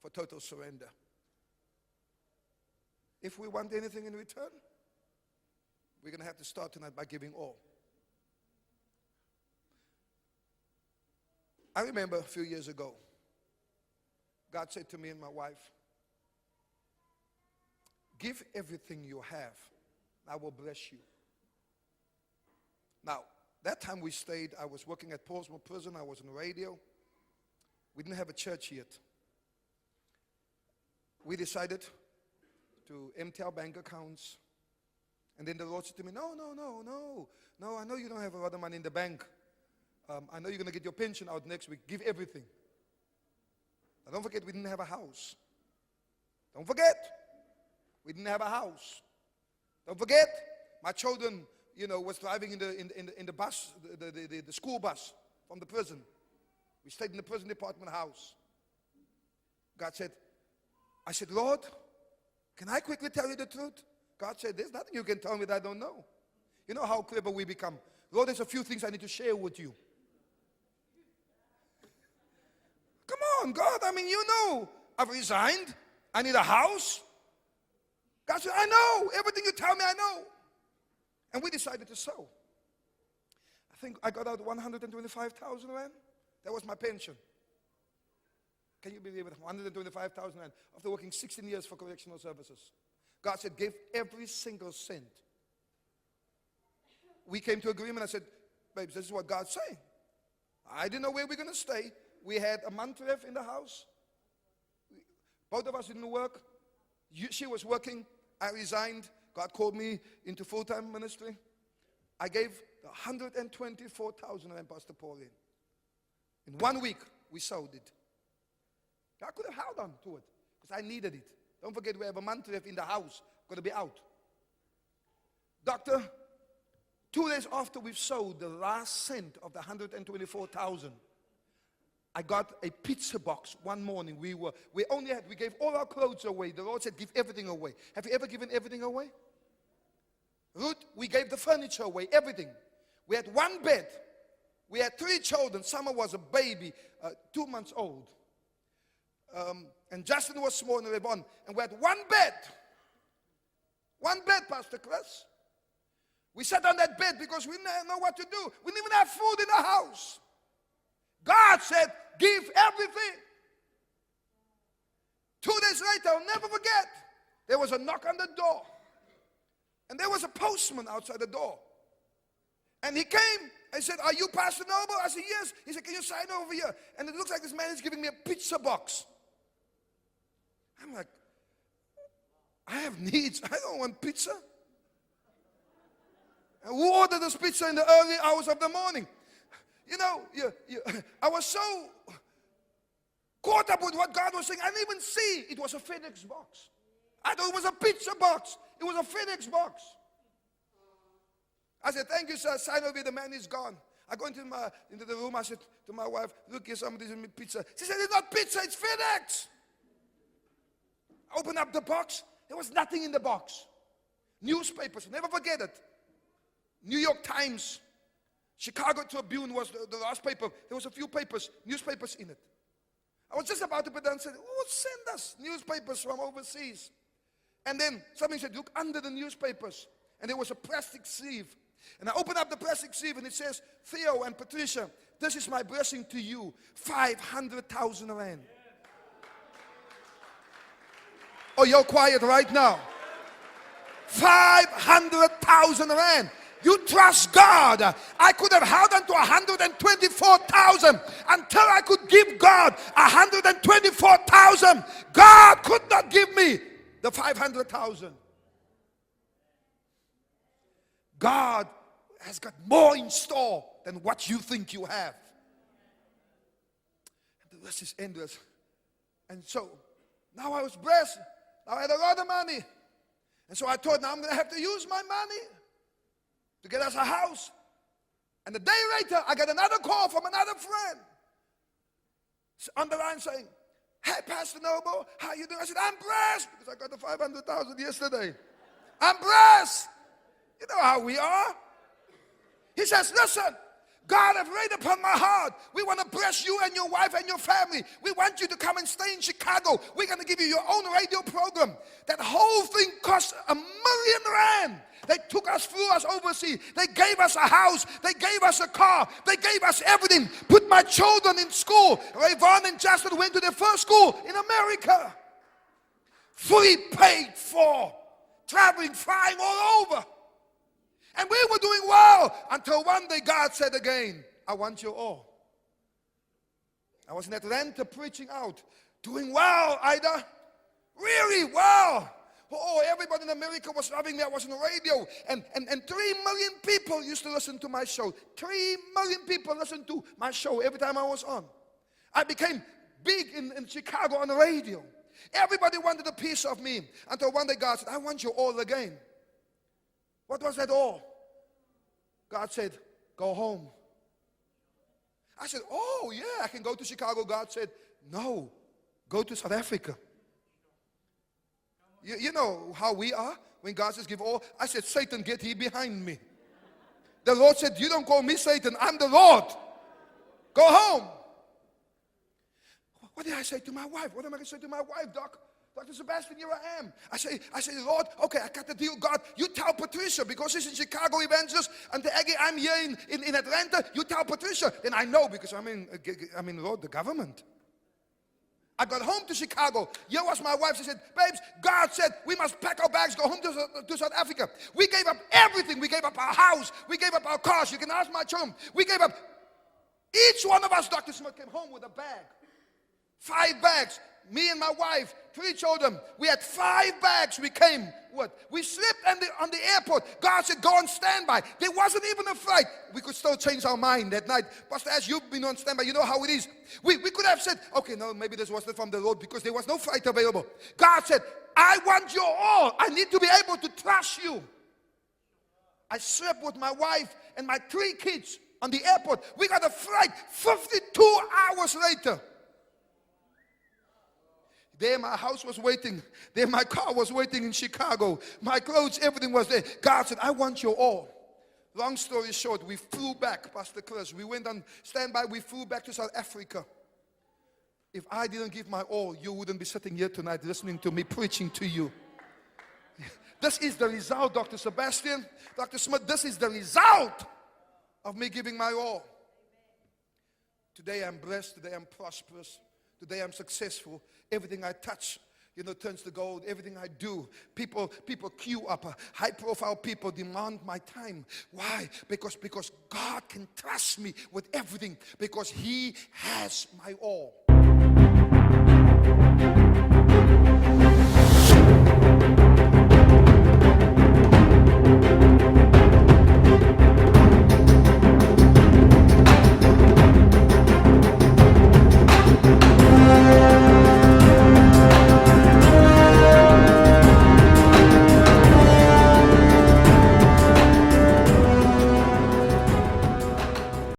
for total surrender. If we want anything in return, we're going to have to start tonight by giving all. I remember a few years ago, God said to me and my wife, give everything you have, I will bless you. Now, that time we stayed, I was working at Portsmouth Prison, I was on radio. We didn't have a church yet. We decided to empty our bank accounts. And then the Lord said to me, no, I know you don't have a lot of money in the bank. I know you're going to get your pension out next week. Give everything. Now, don't forget, we didn't have a house. Don't forget, we didn't have a house. Don't forget, my children, was driving in the bus, the school bus from the prison. We stayed in the prison department house. God said, I said, Lord, can I quickly tell you the truth? God said, there's nothing you can tell me that I don't know. You know how clever we become. Lord, there's a few things I need to share with you. Come on, God, I've resigned. I need a house. God said, I know. Everything you tell me, I know. And we decided to sow. I think I got out 125,000 rand. That was my pension. Can you believe it? 125,000 rand after working 16 years for correctional services. God said, give every single cent. We came to agreement. I said, babes, this is what God's saying. I didn't know where we were going to stay. We had a month left in the house. Both of us didn't work. She was working. I resigned. God called me into full-time ministry. I gave 124,000 rand, Pastor Paul, in 1 week, we sold it. I could have held on to it because I needed it. Don't forget, we have a month left in the house. Going to be out. Doctor, 2 days after we've sold the last cent of the 124,000, I got a pizza box one morning. We gave all our clothes away. The Lord said, give everything away. Have you ever given everything away? Ruth, we gave the furniture away, everything. We had one bed. We had 3 children. Summer was a baby, 2 months old. And Justin was small and Rebon. And we had one bed. One bed, Pastor Chris. We sat on that bed because we didn't know what to do. We didn't even have food in the house. God said, give everything. 2 days later, I'll never forget, there was a knock on the door. And there was a postman outside the door. And he came and said, are you Pastor Noble? I said, yes. He said, can you sign over here? And it looks like this man is giving me a pizza box. I'm like, I have needs. I don't want pizza. And who ordered this pizza in the early hours of the morning? I was so caught up with what God was saying. I didn't even see it was a FedEx box. I thought it was a pizza box. It was a FedEx box. I said, thank you, sir. Sign over. The man is gone. I go into the room. I said to my wife, look, here, somebody's giving me pizza. She said, it's not pizza, it's FedEx. I opened up the box. There was nothing in the box. Newspapers, never forget it. New York Times, Chicago Tribune was the last paper. There was a few newspapers in it. I was just about to put down and said, who would send us newspapers from overseas? And then somebody said, look under the newspapers. And there was a plastic sleeve. And I opened up the plastic sleeve and it says, Theo and Patricia, this is my blessing to you. 500,000 rand. Oh, you're quiet right now. 500,000 rand. You trust God. I could have held on to 124,000 until I could give God 124,000. God could not give me the 500,000. God has got more in store than what you think you have. And the rest is endless. And so, now I was blessed. Now I had a lot of money. And so I thought, now I'm going to have to use my money to get us a house. And the day later, I got another call from another friend on the line saying, hey, Pastor Noble, how you doing? I said, I'm blessed because I got the 500,000 yesterday. I'm blessed. You know how we are. He says, listen, God has laid upon my heart. We want to bless you and your wife and your family. We want you to come and stay in Chicago. We're going to give you your own radio program. That whole thing cost $1 million. They took us through us overseas. They gave us a house. They gave us a car. They gave us everything. Put my children in school. Rayvon and Justin went to their first school in America. Fully paid for. Traveling, flying all over. And we were doing well until one day God said again, I want you all. I was in Atlanta preaching out. Doing well, Ida. Really well. Oh, everybody in America was loving me. I was on the radio. And 3 million people used to listen to my show. 3 million people listened to my show every time I was on. I became big in Chicago on the radio. Everybody wanted a piece of me. Until one day God said, I want you all again. What was that all? God said, go home. I said, oh yeah, I can go to Chicago. God said, no, go to South Africa. You know how we are when God says give all. I said, Satan, get thee behind me. The Lord said, you don't call me Satan, I'm the Lord. Go home. What did I say to my wife? What am I going to say to my wife, Doc? Dr. Sebastian, here I am. I say, Lord, okay, I got the deal. God, you tell Patricia, because she's in Chicago evangelist, and Aggie, I'm here in Atlanta. You tell Patricia. Then I know, because I'm in Lord, the government. I got home to Chicago. Here was my wife. She said, babes, God said we must pack our bags, go home to South Africa. We gave up everything. We gave up our house. We gave up our cars. You can ask my children. We gave up. Each one of us, Dr. Smith, came home with a bag. 5 bags. Me and my wife, 3 children. We had 5 bags. We came. What? We slept on the airport. God said, go on standby. There wasn't even a flight. We could still change our mind that night. Pastor, as you've been on standby, you know how it is. We could have said, okay, no, maybe this wasn't from the Lord, because there was no flight available. God said, I want your all. I need to be able to trust you. I slept with my wife and my 3 kids on the airport. We got a flight 52 hours later. There my house was waiting. There my car was waiting in Chicago. My clothes, everything was there. God said, I want you all. Long story short, we flew back, Pastor Chris. We went on standby. We flew back to South Africa. If I didn't give my all, you wouldn't be sitting here tonight listening to me preaching to you. This is the result, Dr. Sebastian. Dr. Smith, this is the result of me giving my all. Today I'm blessed. Today I'm prosperous. Today I'm successful. Everything I touch, turns to gold. Everything I do, people queue up. High-profile people demand my time. Why? Because God can trust me with everything, because He has my all.